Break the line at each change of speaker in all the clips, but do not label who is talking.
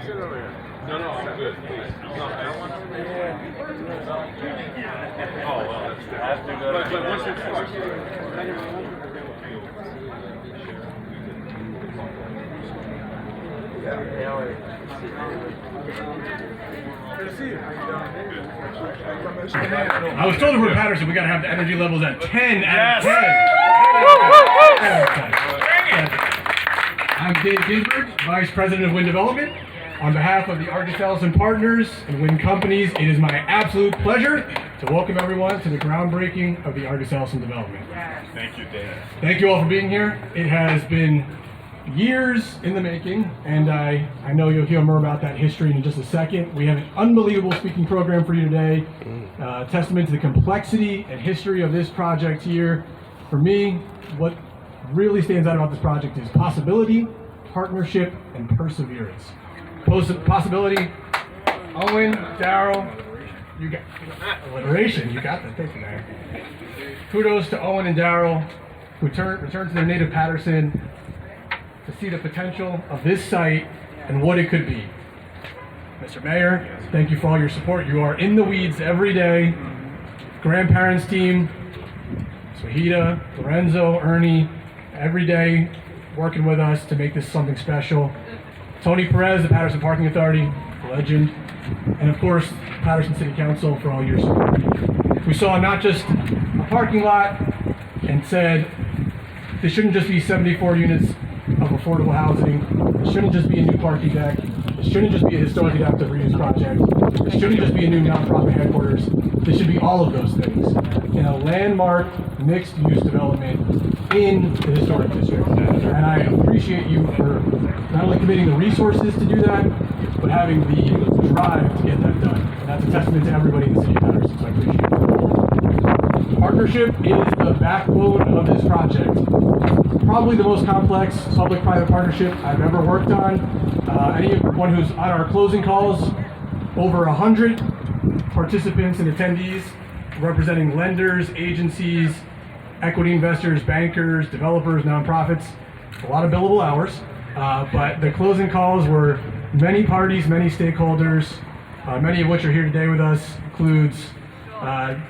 No, no, I'm good. Please. No, that one over there. Oh, well, that's good. But once
I was told to Rick Patterson we got to have the energy levels at 10 out of 10. I'm Dave Ginsberg, Vice President of Wind Development. On behalf of the Argus Ellison Partners and Wind Companies, it is my absolute pleasure to welcome everyone to the groundbreaking of the Argus Ellison development.
Thank you, Dave.
Thank you all for being here. It has been years in the making, and I know you'll hear more about that history in just a second. We have an unbelievable speaking program for you today, testament to the complexity and history of this project here. For me, what really stands out about this project is possibility, partnership, and perseverance. Possibility, Owen, Daryl, you got alliteration, you got that, thank you, man. Kudos to Owen and Daryl, who returned to their native Patterson to see the potential of this site and what it could be. Mr. Mayor, thank you for all your support. You are in the weeds every day. Grandparents team, Swahida, Lorenzo, Ernie, every day working with us to make this something special. Tony Perez, the Patterson Parking Authority, legend, and of course, Patterson City Council for all your support. We saw not just a parking lot and said, this shouldn't just be 74 units of affordable housing. It shouldn't just be a new parking deck. It shouldn't just be a historic adaptive reuse project. It shouldn't just be a new nonprofit headquarters. This should be all of those things in a landmark mixed-use development in the historic district. And I appreciate you for not only committing the resources to do that, but having the drive to get that done. And that's a testament to everybody in the city of Patterson, so I appreciate it. Partnership is the backbone of this project. Probably the most complex public-private partnership I've ever worked on. Anyone who's on our closing calls, over 100 participants and attendees representing lenders, agencies, equity investors, bankers, developers, nonprofits. A lot of billable hours, but the closing calls were many parties, many stakeholders, many of which are here today with us. Includes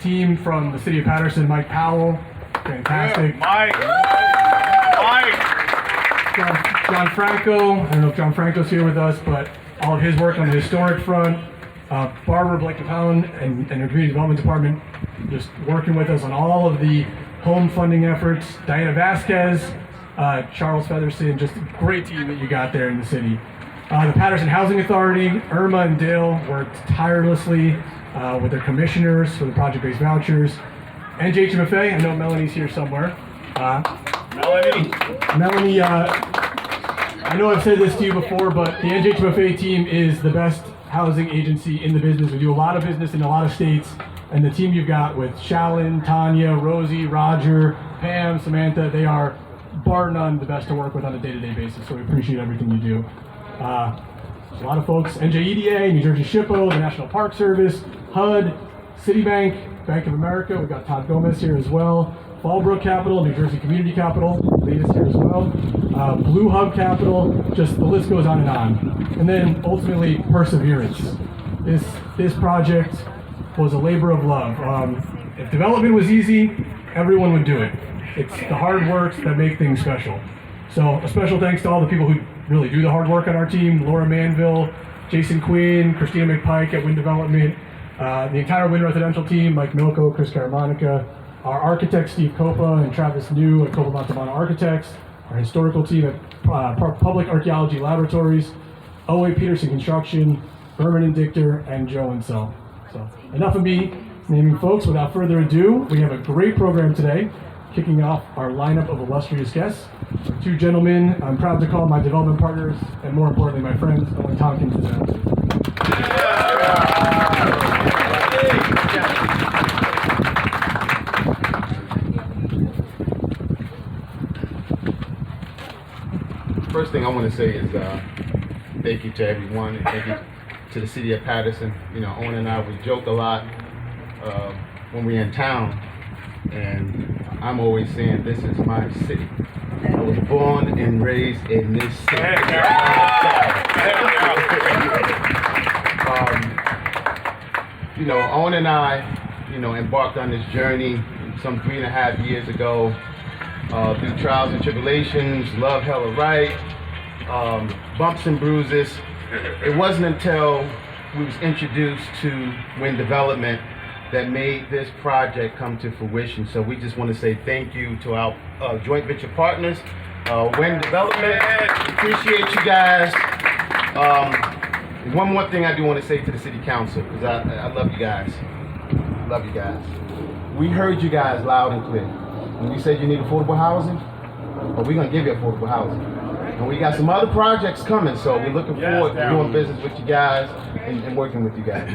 team from the city of Patterson, Mike Powell, fantastic.
Mike.
John Franco, I don't know if John Franco's here with us, but all of his work on the historic front. Barbara Blake Capellan and her Community Development Department just working with us on all of the home funding efforts. Diana Vasquez, Charles Featherson, just a great team that you got there in the city. The Patterson Housing Authority, Irma and Dale worked tirelessly with their commissioners for the project-based vouchers. NJHMFA, I know Melanie's here somewhere. Melanie, I know I've said this to you before, but the NJHMFA team is the best housing agency in the business. We do a lot of business in a lot of states, and the team you've got with Shalyn, Tanya, Rosie, Roger, Pam, Samantha, they are bar none the best to work with on a day-to-day basis, so we appreciate everything you do. A lot of folks, NJEDA, New Jersey SHPO, the National Park Service, HUD, Citibank, Bank of America, we've got Todd Gomez here as well, Fallbrook Capital, New Jersey Community Capital, latest here as well, Blue Hub Capital, just the list goes on and on. And then ultimately, perseverance. This project was a labor of love. If development was easy, everyone would do it. It's the hard works that make things special. So a special thanks to all the people who really do the hard work on our team, Laura Manville, Jason Quinn, Christina McPike at Wind Development, the entire Wind Residential team, Mike Milko, Chris Caramonica, our architects, Steve Copa and Travis New at Copa Montalbano Architects, our historical team at Public Archaeology Laboratories, O.A. Peterson Construction, Berman and Dichter, and Joe Insel. So enough of me naming folks. Without further ado, we have a great program today, kicking off our lineup of illustrious guests. Two gentlemen I'm proud to call my development partners, and more importantly, my friends, Owen Tompkins and Sam.
First thing I want to say is thank you to everyone, and thank you to the city of Patterson. You know, Owen and I, we joke a lot when we're in town, and I'm always saying this is my city. I was born and raised in this city. Owen and I, embarked on this journey some 3.5 years ago, through trials and tribulations, love, hella right, bumps and bruises. It wasn't until we was introduced to Wynn Development that made this project come to fruition. So we just want to say thank you to our joint venture partners, Wynn Development. Appreciate you guys. One more thing I do want to say to the city council, because I love you guys. Love you guys. We heard you guys loud and clear. When you said you need affordable housing, well, we're going to give you affordable housing. And we got some other projects coming, so we're looking forward to doing business with you guys and working with you guys.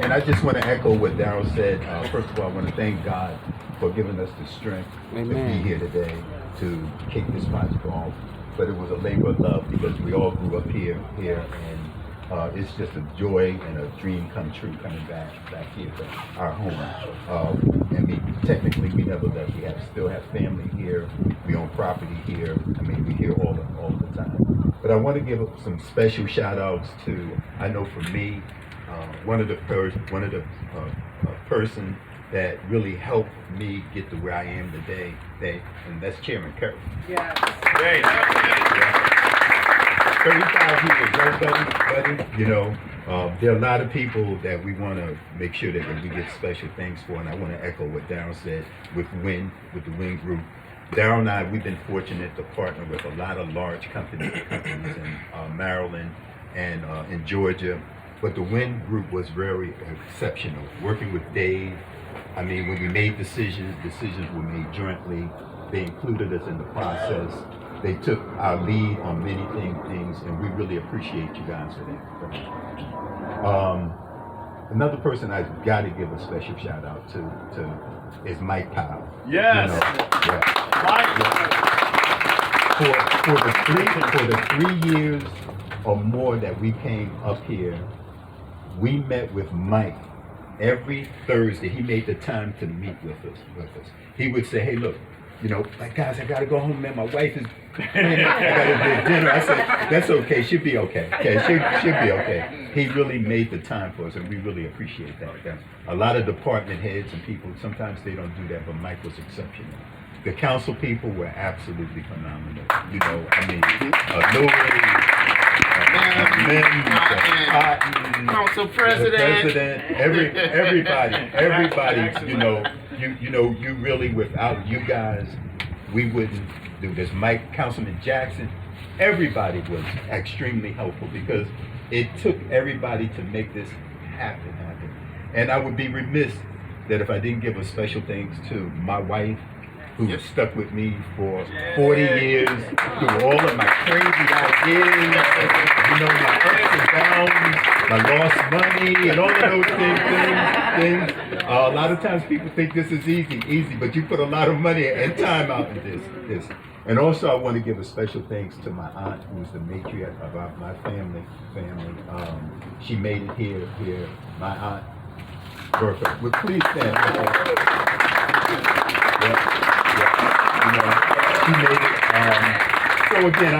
And I just want to echo what Darryl said. First of all, I want to thank God for giving us the strength to be here today to kick this project off. But it was a labor of love because we all grew up here, and it's just a joy and a dream come true coming back here to our home. I mean, technically we never left. We still have family here. We own property here. I mean, we here all the time. But I want to give some special shout outs to, I know for me, one of the person that really helped me get to where I am today, and that's Chairman Curry.
Yes.
Great.
35 years, right, buddy? There are a lot of people that we want to make sure that we get special thanks for, and I want to echo what Darryl said with the Wynn Group. Darryl and I, we've been fortunate to partner with a lot of large companies in Maryland and in Georgia, but the Wynn Group was very exceptional. Working with Dave, I mean, when we made decisions were made jointly. They included us in the process. They took our lead on many things, and we really appreciate you guys for that. Another person I've got to give a special shout out to is Mike Powell.
Yes.
Mike. For the 3 years or more that we came up here, we met with Mike every Thursday. He made the time to meet with us. He would say, "Hey, look, like guys, I gotta go home, man. My wife is, I gotta do dinner." I said, "That's okay. She'll be okay. Okay, she'll be okay." He really made the time for us, and we really appreciate that. A lot of department heads and people, sometimes they don't do that, but Mike was exceptional. The council people were absolutely phenomenal.
Council president,
everybody, you really, without you guys, we wouldn't do this. Mike, Councilman Jackson, everybody was extremely helpful because it took everybody to make this happen. And I would be remiss that if I didn't give a special thanks to my wife, who stuck with me for 40 years through all of my crazy ideas, my ups and downs, my lost money, and all of those things. A lot of times people think this is easy, but you put a lot of money and time out in this. And also I want to give a special thanks to my aunt, who's the matriarch of my family. She made it here. My aunt, Bertha. Well, please stand. She made it. So again,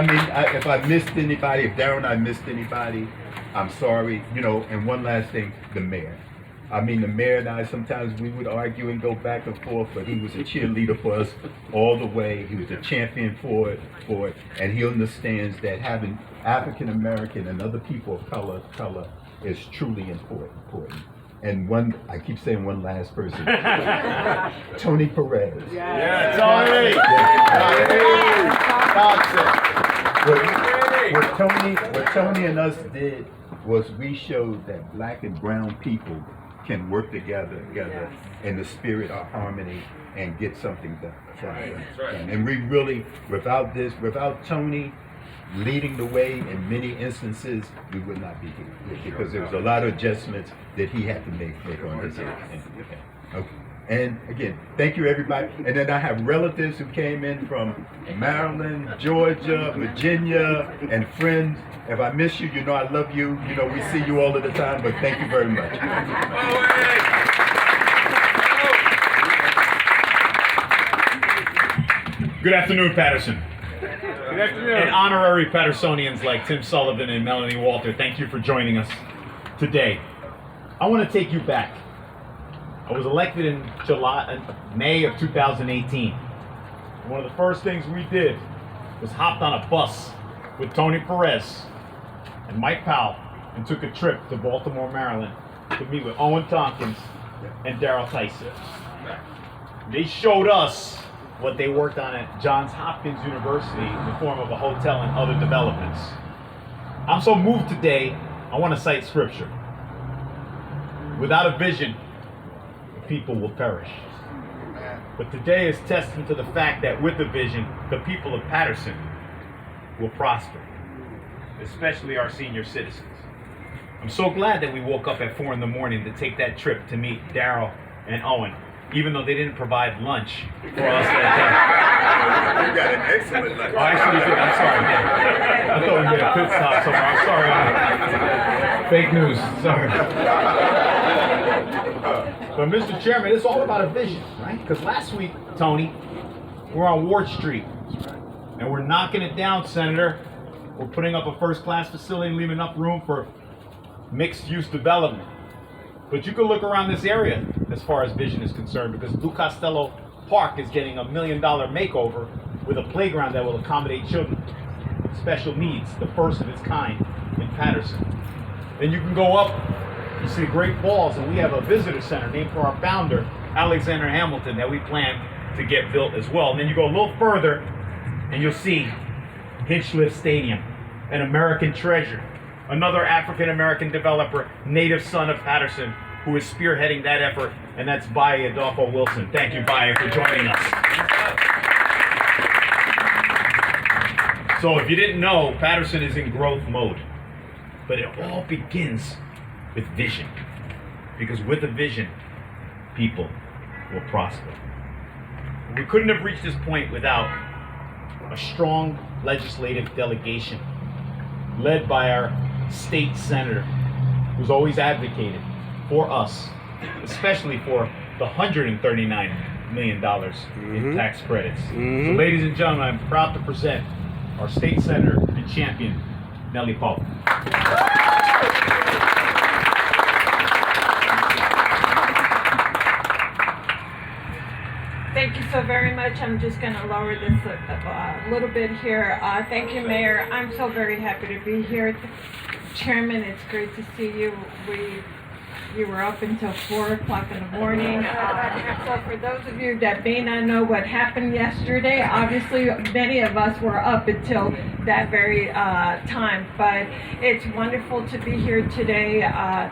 if I missed anybody, if Darryl and I missed anybody, I'm sorry. And one last thing, the mayor. The mayor and I, sometimes we would argue and go back and forth, but he was a cheerleader for us all the way. He was a champion for it, and he understands that having African American and other people of color is truly important. And I keep saying one last person, Tony Perez.
Yeah, Tony.
What Tony and us did was we showed that black and brown people can work together in the spirit of harmony and get something done.
Right.
And we really, without Tony leading the way in many instances, we would not be here because there was a lot of adjustments that he had to make on his end. Okay. And again, thank you everybody. And then I have relatives who came in from Maryland, Georgia, Virginia, and friends. If I miss you, I love you. We see you all of the time, but thank you very much.
Good afternoon, Patterson. Good afternoon.
And honorary Pattersonians like Tim Sullivan and Melanie Walter, thank you for joining us today. I want to take you back. I was elected in May of 2018. One of the first things we did was hopped on a bus with Tony Perez and Mike Powell and took a trip to Baltimore, Maryland to meet with Owen Tompkins and Darrell Tyson. They showed us what they worked on at Johns Hopkins University in the form of a hotel and other developments. I'm so moved today, I want to cite scripture. Without a vision, the people will perish. But today is testament to the fact that with a vision, the people of Patterson will prosper, especially our senior citizens. I'm so glad that we woke up at 4 in the morning to take that trip to meet Darrell and Owen, even though they didn't provide lunch for us that day.
You got an excellent lunch.
Oh, actually, we did. I'm sorry. I thought we made a pit stop somewhere. I'm sorry. Fake news. Sorry. But Mr. Chairman, it's all about a vision, right? Because last week, Tony, we're on Ward Street, and we're knocking it down, Senator. We're putting up a first-class facility, leaving enough room for mixed-use development. But you can look around this area as far as vision is concerned, because Lou Costello Park is getting $1 million makeover with a playground that will accommodate children with special needs, the first of its kind in Patterson. Then you can go up, you see Great Falls, and we have a visitor center named for our founder, Alexander Hamilton, that we plan to get built as well. And then you go a little further, and you'll see Hinchliffe Stadium, an American treasure. Another African-American developer, native son of Patterson, who is spearheading that effort, and that's Baye Adolfo Wilson. Thank you, Baye, for joining us. So if you didn't know, Patterson is in growth mode, but it all begins with vision, because with a vision, people will prosper. We couldn't have reached this point without a strong legislative delegation led by our state senator, who's always advocated for us, especially for the $139 million in tax credits. So ladies and gentlemen, I'm proud to present our state senator and champion, Nellie Pope.
Thank you so very much. I'm just going to lower this a little bit here. Thank you, Mayor. I'm so very happy to be here. Chairman, it's great to see you. You were up until 4 o'clock in the morning. So for those of you that may not know what happened yesterday, obviously many of us were up until that very time. But it's wonderful to be here today.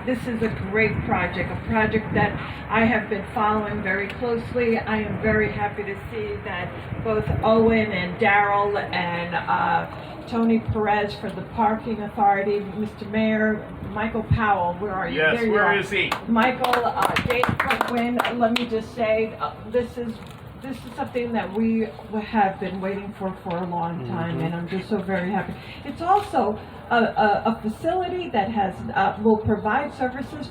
This is a great project, a project that I have been following very closely. I am very happy to see that both Owen and Darrell and Tony Perez for the Parking Authority, Mr. Mayor, Michael Powell, where are you?
Yes,
there
where
you
is he?
Michael, Dave Quinn, let me just say, this is something that we have been waiting for a long time, and I'm just so very happy. It's also a facility that has will provide services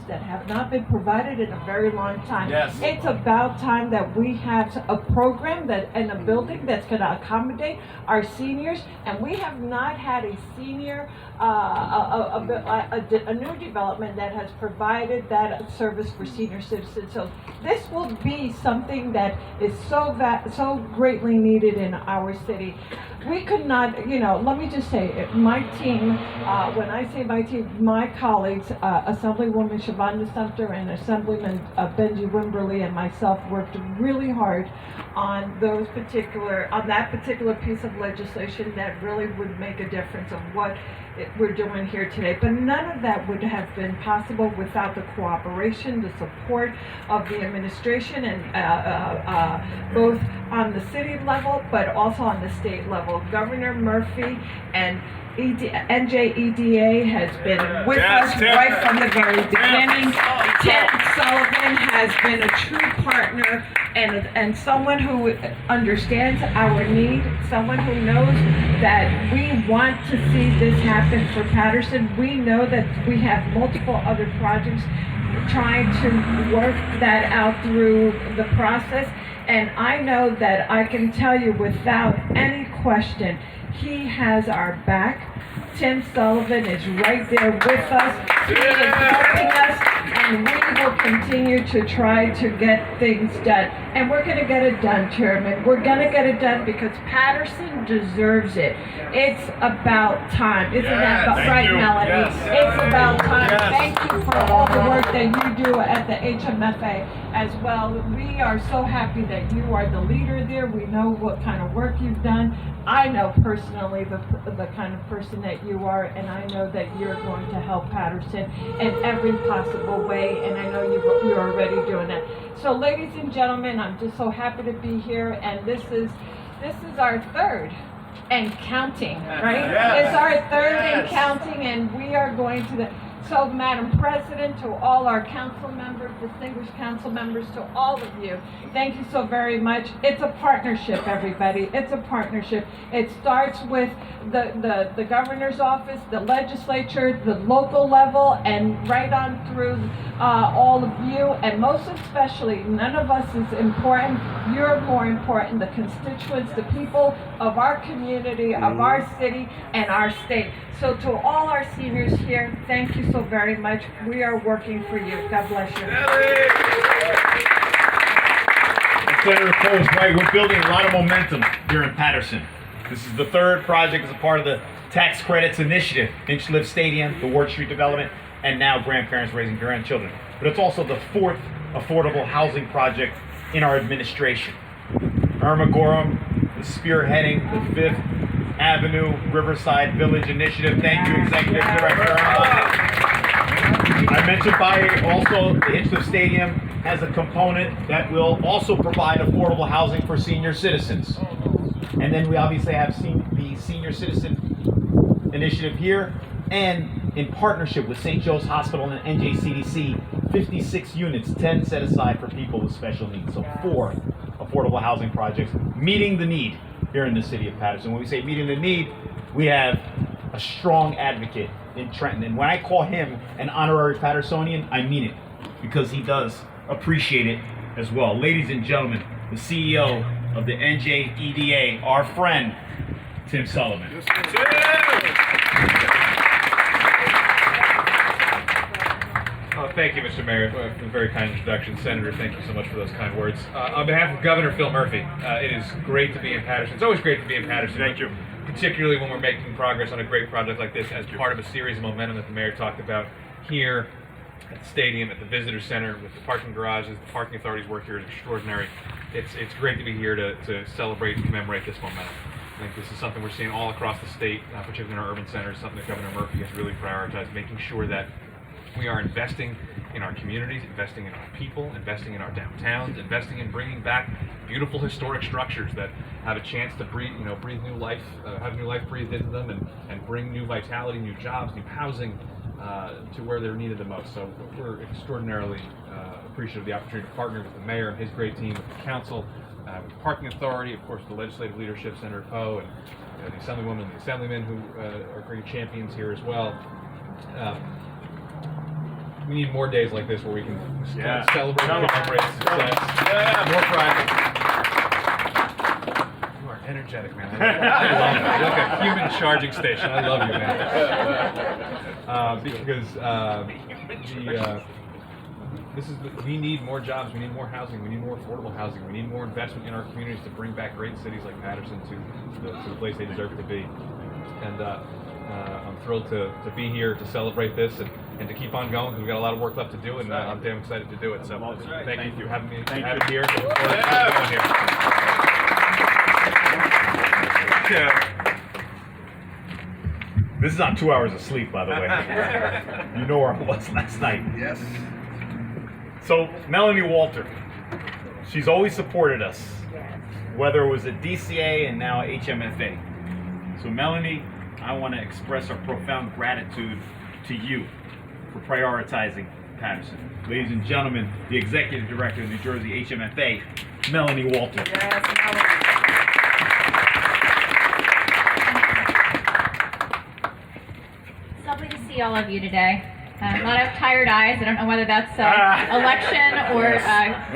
that have not been provided in a very long time.
Yes.
It's about time that we have a program and a building that's going to accommodate our seniors, and we have not had a senior a new development that has provided that service for senior citizens. So this will be something that is so greatly needed in our city. We could not, let me just say, my team, when I say my team, my colleagues, Assemblywoman Shavonda Sumter and Assemblyman Benji Wimberly and myself worked really hard on that particular piece of legislation that really would make a difference of what we're doing here today. But none of that would have been possible without the cooperation, the support of the administration, and both on the city level, but also on the state level. Governor Murphy and NJEDA has been with us right from the very beginning. Tim Sullivan has been a true partner and someone who understands our need, someone who knows that we want to see this happen for Patterson. We know that we have multiple other projects trying to work that out through the process. And I know that I can tell you without any question. He has our back. Tim Sullivan is right there with us. He is helping us, and we will continue to try to get things done. And we're going to get it done, Chairman. We're going to get it done because Patterson deserves it. It's about time. Isn't that right, Melanie? It's about time. Thank you for all the work that you do at the HMFA as well. We are so happy that you are the leader there. We know what kind of work you've done. I know personally the kind of person that you are, and I know that you're going to help Patterson in every possible way, and I know you're already doing that. So, ladies and gentlemen, I'm just so happy to be here, and this is our third and counting, right?
Yes.
It's our third and counting, and we are going to So, Madam President, to all our council members, distinguished council members, to all of you, thank you so very much. It's a partnership, everybody. It's a partnership. It starts with the governor's office, the legislature, the local level, and right on through all of you. And most especially, none of us is important. You're more important, the constituents, the people of our community, of our city, and our state. So to all our seniors here, thank you so very much. We are working for you. God bless you.
Senator Cole's right. We're building a lot of momentum here in Patterson. This is the third project as a part of the tax credits initiative. Inchliff Stadium, the Ward Street development, and now grandparents raising grandchildren. But it's also the fourth affordable housing project in our administration. Irma Gorham is spearheading the Fifth Avenue Riverside Village Initiative. Thank you, Executive Director. I mentioned also the Inchliff Stadium has a component that will also provide affordable housing for senior citizens. And then we obviously have the Senior Citizen Initiative here, and in partnership with St. Joe's Hospital and NJCDC, 56 units, 10 set aside for people with special needs. So 4 affordable housing projects meeting the need here in the city of Patterson. When we say meeting the need, we have a strong advocate in Trenton. And when I call him an honorary Pattersonian, I mean it, because he does appreciate it as well. Ladies and gentlemen, the CEO of the NJEDA, our friend, Tim Sullivan.
Thank you, Mr. Mayor, for the very kind introduction. Senator, thank you so much for those kind words. On behalf of Governor Phil Murphy, it is great to be in Patterson. It's always great to be in Patterson.
Thank you.
Particularly when we're making progress on a great project like this as part of a series of momentum that the mayor talked about here at the stadium, at the visitor center, with the parking garages. The parking authority's work here is extraordinary. It's great to be here to celebrate and commemorate this momentum. I think this is something we're seeing all across the state, particularly in our urban centers, something that Governor Murphy has really prioritized, making sure that we are investing in our communities, investing in our people, investing in our downtowns, investing in bringing back beautiful historic structures that have a chance to breathe new life, have new life breathed into them, and bring new vitality, new jobs, new housing to where they're needed the most. So we're extraordinarily appreciative of the opportunity to partner with the mayor and his great team, with the council, with the parking authority, of course, the legislative leadership, Senator Poe, and the assemblywoman and the assemblymen who are great champions here as well. We need more days like this where we can kind of celebrate and commemorate success. More pride. You are energetic, man. I love it. You're like a human charging station. I love you, man. We need more jobs. We need more housing. We need more affordable housing. We need more investment in our communities to bring back great cities like Patterson to the place they deserve to be. And I'm thrilled to be here to celebrate this and to keep on going, because we've got a lot of work left to do, and I'm damn excited to do it. So thank you for having me here. Looking forward to keep going here.
This is on 2 hours of sleep, by the way. You know where I was last night.
Yes.
So, Melanie Walter, she's always supported us, whether it was at DCA and now HMFA. So, Melanie, I want to express our profound gratitude to you for prioritizing Patterson. Ladies and gentlemen, the Executive Director of New Jersey HMFA, Melanie Walter.
Yes, Melanie. It's lovely to see all of you today. A lot of tired eyes. I don't know whether that's election or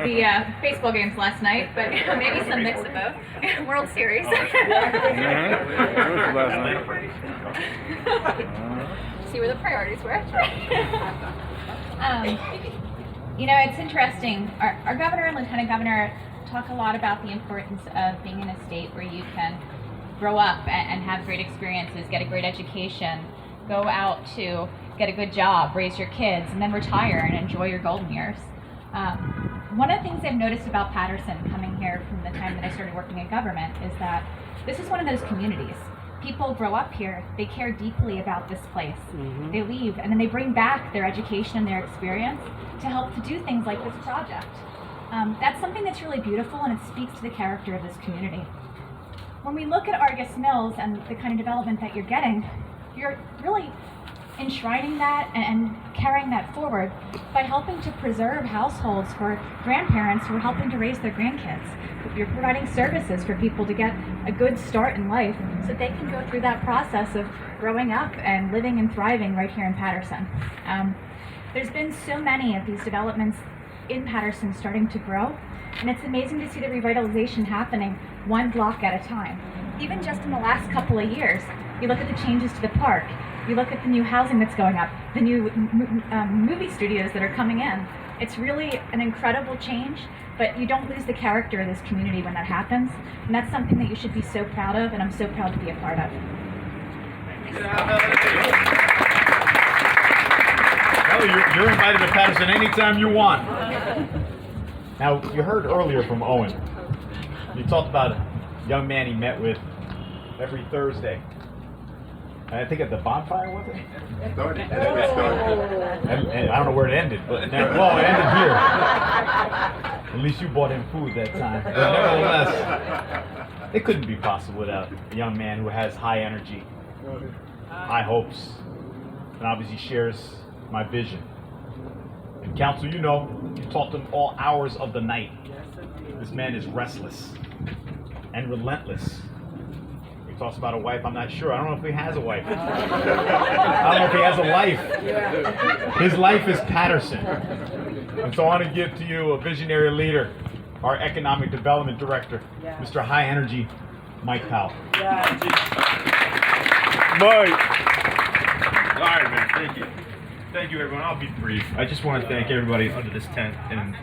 the baseball games last night, but maybe some mix of both. World Series. See where the priorities were. You know, it's interesting. Our governor and lieutenant governor talk a lot about the importance of being in a state where you can grow up and have great experiences, get a great education, go out to get a good job, raise your kids, and then retire and enjoy your golden years. One of the things I've noticed about Patterson coming here from the time that I started working in government is that this is one of those communities. People grow up here, they care deeply about this place. They leave, and then they bring back their education and their experience to help to do things like this project. That's something that's really beautiful, and it speaks to the character of this community. When we look at Argus Mills and the kind of development that you're getting, you're really enshrining that and carrying that forward by helping to preserve households for grandparents who are helping to raise their grandkids. You're providing services for people to get a good start in life so that they can go through that process of growing up and living and thriving right here in Patterson. There's been so many of these developments in Patterson starting to grow, and it's amazing to see the revitalization happening one block at a time. Even just in the last couple of years, you look at the changes to the park, you look at the new housing that's going up, the new movie studios that are coming in. It's really an incredible change, but you don't lose the character of this community when that happens, and that's something that you should be so proud of, and I'm so proud to be a part of.
Well, you're invited to Patterson anytime you want. Now, you heard earlier from Owen. You talked about a young man he met with every Thursday. And I think at the bonfire, was it? And I don't know where it ended, but well, it ended here. At least you bought him food that time. But nevertheless, it couldn't be possible without a young man who has high energy, high hopes, and obviously shares my vision. And council, you know, you talk to him all hours of the night. This man is restless and relentless. He talks about a wife. I'm not sure. I don't know if he has a wife. I don't know if he has a life. His life is Patterson. And so I want to give to you a visionary leader, our economic development director, Mr. High Energy, Mike Powell.
Mike. All right, man. Thank you. Thank you, everyone. I'll be brief. I just want to thank everybody under this tent and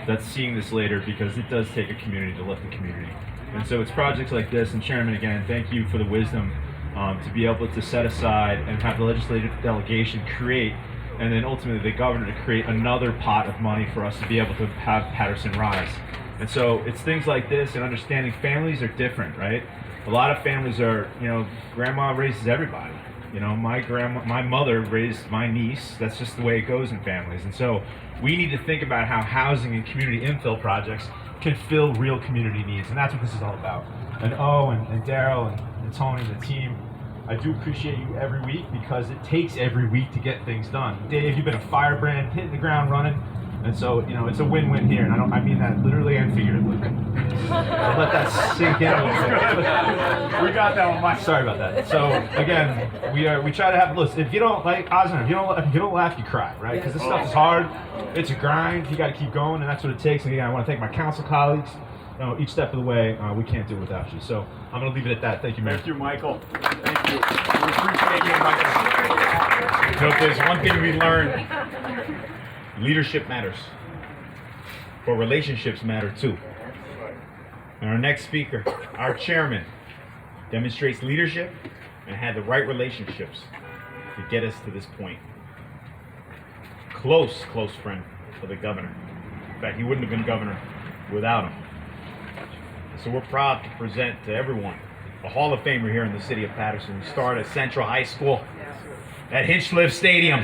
that's seeing this later, because it does take a community to lift the community. And so it's projects like this, and Chairman, again, thank you for the wisdom to be able to set aside and have the legislative delegation create, and then ultimately the governor to create another pot of money for us to be able to have Patterson rise. And so it's things like this and understanding families are different, right? A lot of families are, you know, grandma raises everybody. You know, my mother raised my niece. That's just the way it goes in families. And so we need to think about how housing and community infill projects can fill real community needs. And that's what this is all about. And and Daryl and Tony and the team, I do appreciate you every week, because it takes every week to get things done. Dave, you've been a firebrand, hitting the ground running. And so, you know, it's a win-win here, and I mean that literally and figuratively. I'll let that sink in a little bit.
We got that one, Mike.
Sorry about that. So again, we try to have, listen, if you don't like Osner, if you don't laugh, you cry, right? Because this stuff is hard. It's a grind. You got to keep going, and that's what it takes. And again, I want to thank my council colleagues. You know, each step of the way, we can't do it without you. So I'm going to leave it at that. Thank you, Mayor.
Thank you, Michael. Thank you. We appreciate you, Michael. So if there's one thing we learned, leadership matters, but relationships matter too. And our next speaker, our chairman, demonstrates leadership and had the right relationships to get us to this point. Close friend of the governor. In fact, he wouldn't have been governor without him. So we're proud to present to everyone a Hall of Famer here in the city of Patterson. We start at Central High School at Hinchliffe Stadium.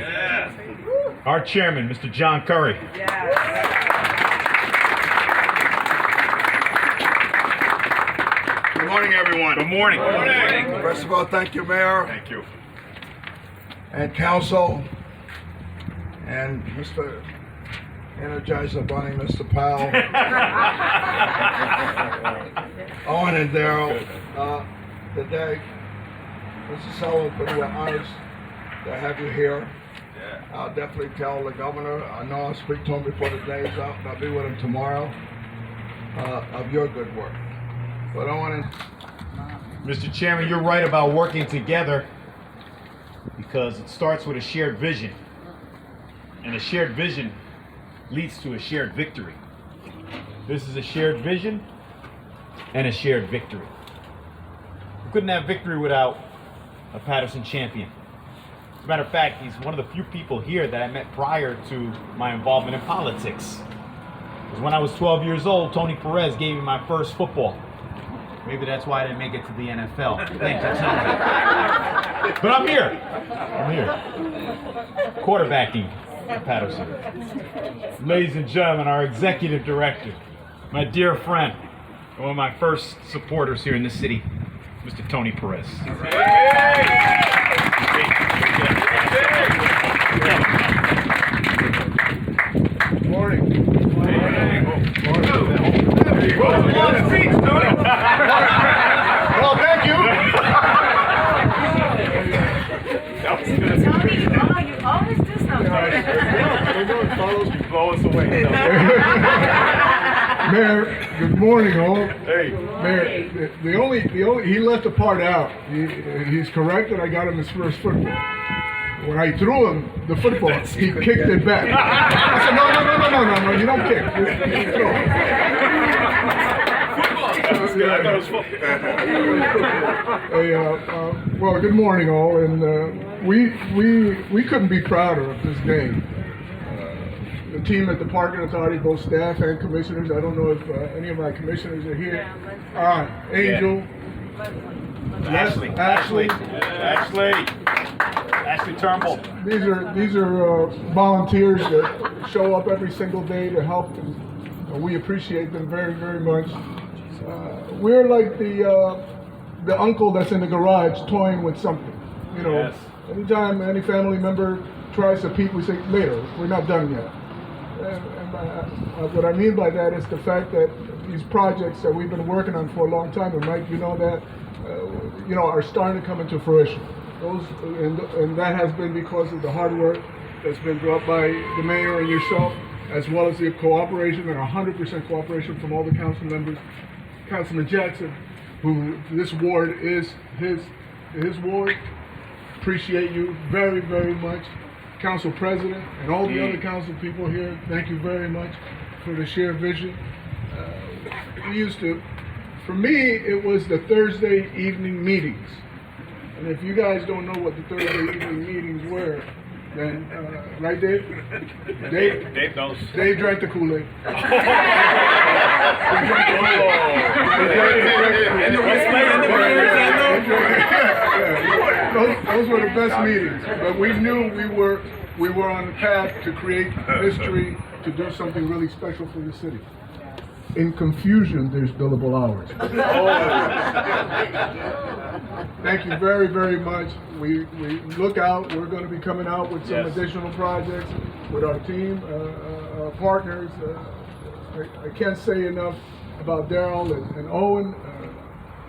Our chairman, Mr. John Curry.
Good morning, everyone.
Good morning. Good morning.
First of all, thank you, Mayor.
Thank you.
And Council, and Mr. Energizer Bunny, Mr. Powell, Owen and Daryl. Today, Mr. Sullivan, we're honored to have you here. I'll definitely tell the governor. I know I'll speak to him before the day's up. I'll be with him tomorrow. Of your good work. But I want to.
Mr. Chairman, you're right about working together because it starts with a shared vision. And a shared vision leads to a shared victory. This is a shared vision and a shared victory. We couldn't have victory without a Patterson champion. As a matter of fact, he's one of the few people here that I met prior to my involvement in politics. Because when I was 12 years old, Tony Perez gave me my first football. Maybe that's why I didn't make it to the NFL. Thank you, Tony. But I'm here. I'm here. Quarterbacking at Patterson. Ladies and gentlemen, our executive director, my dear friend, and one of my first supporters here in this city, Mr. Tony Perez.
Good morning.
Well, thank you.
Tony, you always do something.
Blow us away.
Mayor, good morning, all.
Hey.
Mayor, the only, he left a part out. He's correct that I got him his first football. When I threw him the football, he kicked it back. I said, no, you don't kick. You throw it.
I thought it was football.
Hey, well, good morning, all, and we couldn't be prouder of this game. The team at the Parking Authority, both staff and commissioners. I don't know if any of my commissioners are here. Angel,
Ashley Turnbull.
These are volunteers that show up every single day to help, and we appreciate them very, very much. We're like the uncle that's in the garage toying with something. You know,
Yes.
anytime any family member tries to peek, we say, later, we're not done yet. What I mean by that is the fact that these projects that we've been working on for a long time, and Mike, you know that, are starting to come into fruition. And that has been because of the hard work that's been brought by the mayor and yourself, as well as the cooperation and 100% cooperation from all the council members. Councilman Jackson, who this ward is his ward. Appreciate you very, very much. Council President and all the other council people here, thank you very much for the shared vision. For me, it was the Thursday evening meetings. And if you guys don't know what the Thursday evening meetings were, then, right, Dave?
Dave knows.
Dave drank the Kool-Aid. Those were the best meetings. But we knew we were on the path to create history, to do something really special for the city. In confusion, there's billable hours. Thank you very, very much. We look out. We're going to be coming out with some additional projects with our team, our partners. I can't say enough about Daryl and Owen.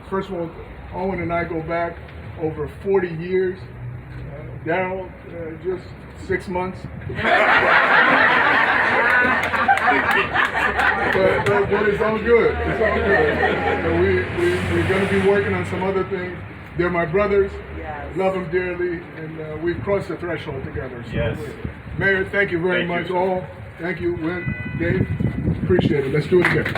First of all, Owen and I go back over 40 years. Daryl, just 6 months. but it's all good. It's all good. So we're going to be working on some other things. They're my brothers. Love them dearly, and we've crossed the threshold together. So
Yes.
Mayor, thank you very much, all. Thank you, Win, Dave. Appreciate it. Let's do it again.